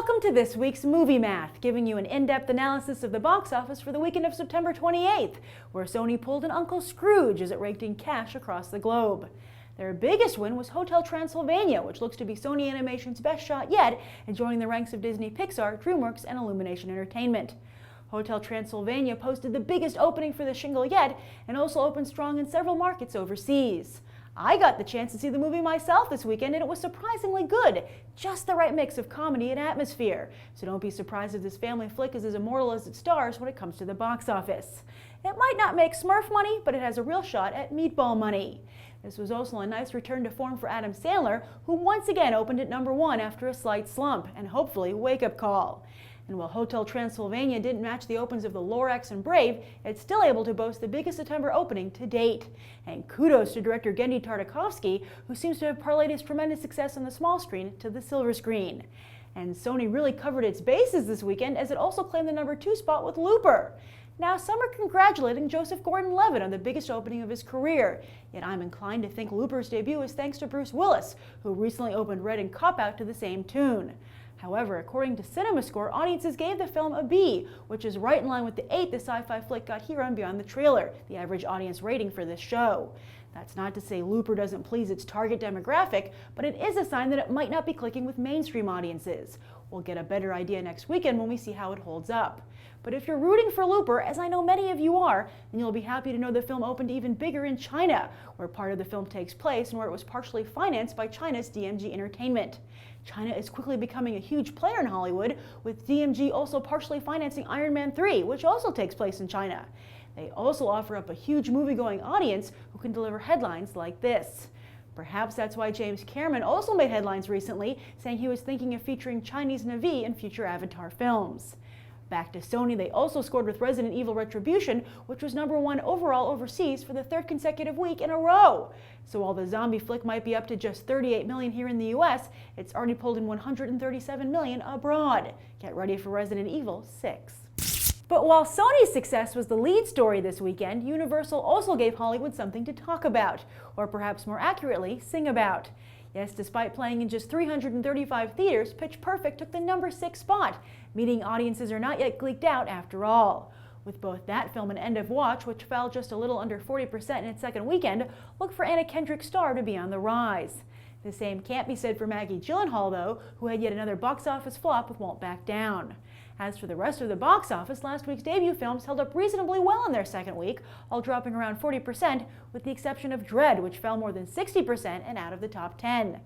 Welcome to this week's Movie Math, giving you an in-depth analysis of the box office for the weekend of September 28th, where Sony pulled an Uncle Scrooge as it raked in cash across the globe. Their biggest win was Hotel Transylvania, which looks to be Sony Animation's best shot yet, and joining the ranks of Disney Pixar, DreamWorks, and Illumination Entertainment. Hotel Transylvania posted the biggest opening for the shingle yet, and also opened strong in several markets overseas. I got the chance to see the movie myself this weekend, and it was surprisingly good. Just the right mix of comedy and atmosphere. So don't be surprised if this family flick is as immortal as its stars when it comes to the box office. It might not make Smurf money, but it has a real shot at meatball money. This was also a nice return to form for Adam Sandler, who once again opened at #1 after a slight slump, and hopefully wake-up call. And while Hotel Transylvania didn't match the opens of The Lorax and Brave, it's still able to boast the biggest September opening to date. And kudos to director Genndy Tartakovsky, who seems to have parlayed his tremendous success on the small screen to the silver screen. And Sony really covered its bases this weekend, as it also claimed the #2 spot with Looper. Now, some are congratulating Joseph Gordon-Levitt on the biggest opening of his career, yet I'm inclined to think Looper's debut is thanks to Bruce Willis, who recently opened Red and Cop Out to the same tune. However, according to CinemaScore, audiences gave the film a B, which is right in line with the 8 the sci-fi flick got here on Beyond the Trailer, the average audience rating for this show. That's not to say Looper doesn't please its target demographic, but it is a sign that it might not be clicking with mainstream audiences. We'll get a better idea next weekend when we see how it holds up. But if you're rooting for Looper, as I know many of you are, then you'll be happy to know the film opened even bigger in China, where part of the film takes place and where it was partially financed by China's DMG Entertainment. China is quickly becoming a huge player in Hollywood, with DMG also partially financing Iron Man 3, which also takes place in China. They also offer up a huge movie-going audience who can deliver headlines like this. Perhaps that's why James Cameron also made headlines recently, saying he was thinking of featuring Chinese Na'vi in future Avatar films. Back to Sony, they also scored with Resident Evil Retribution, which was #1 overall overseas for the 3rd consecutive week in a row. So while the zombie flick might be up to just $38 million here in the US, it's already pulled in $137 million abroad. Get ready for Resident Evil 6. But while Sony's success was the lead story this weekend, Universal also gave Hollywood something to talk about, or perhaps more accurately, sing about. Yes, despite playing in just 335 theaters, Pitch Perfect took the #6 spot, meaning audiences are not yet gleeked out after all. With both that film and End of Watch, which fell just a little under 40% in its second weekend, look for Anna Kendrick's star to be on the rise. The same can't be said for Maggie Gyllenhaal, though, who had yet another box office flop with Won't Back Down. As for the rest of the box office, last week's debut films held up reasonably well in their second week, all dropping around 40%, with the exception of Dread, which fell more than 60% and out of the top 10.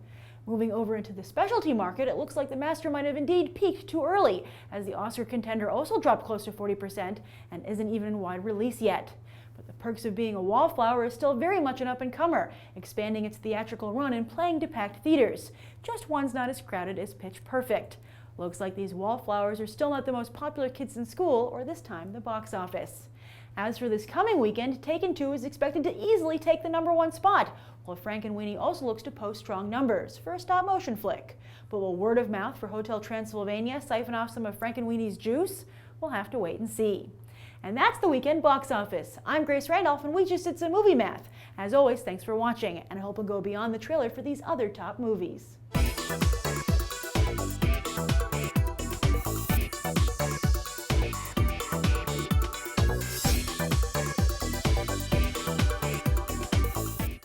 Moving over into the specialty market, it looks like The Master might have indeed peaked too early, as the Oscar contender also dropped close to 40% and isn't even in wide release yet. But The Perks of Being a Wallflower is still very much an up-and-comer, expanding its theatrical run and playing to packed theaters. Just one's not as crowded as Pitch Perfect. Looks like these wallflowers are still not the most popular kids in school, or this time the box office. As for this coming weekend, Taken 2 is expected to easily take the #1 spot, while Frankenweenie also looks to post strong numbers for a stop-motion flick. But will word of mouth for Hotel Transylvania siphon off some of Frankenweenie's juice? We'll have to wait and see. And that's the weekend box office. I'm Grace Randolph, and we just did some movie math. As always, thanks for watching, and I hope we'll go beyond the trailer for these other top movies.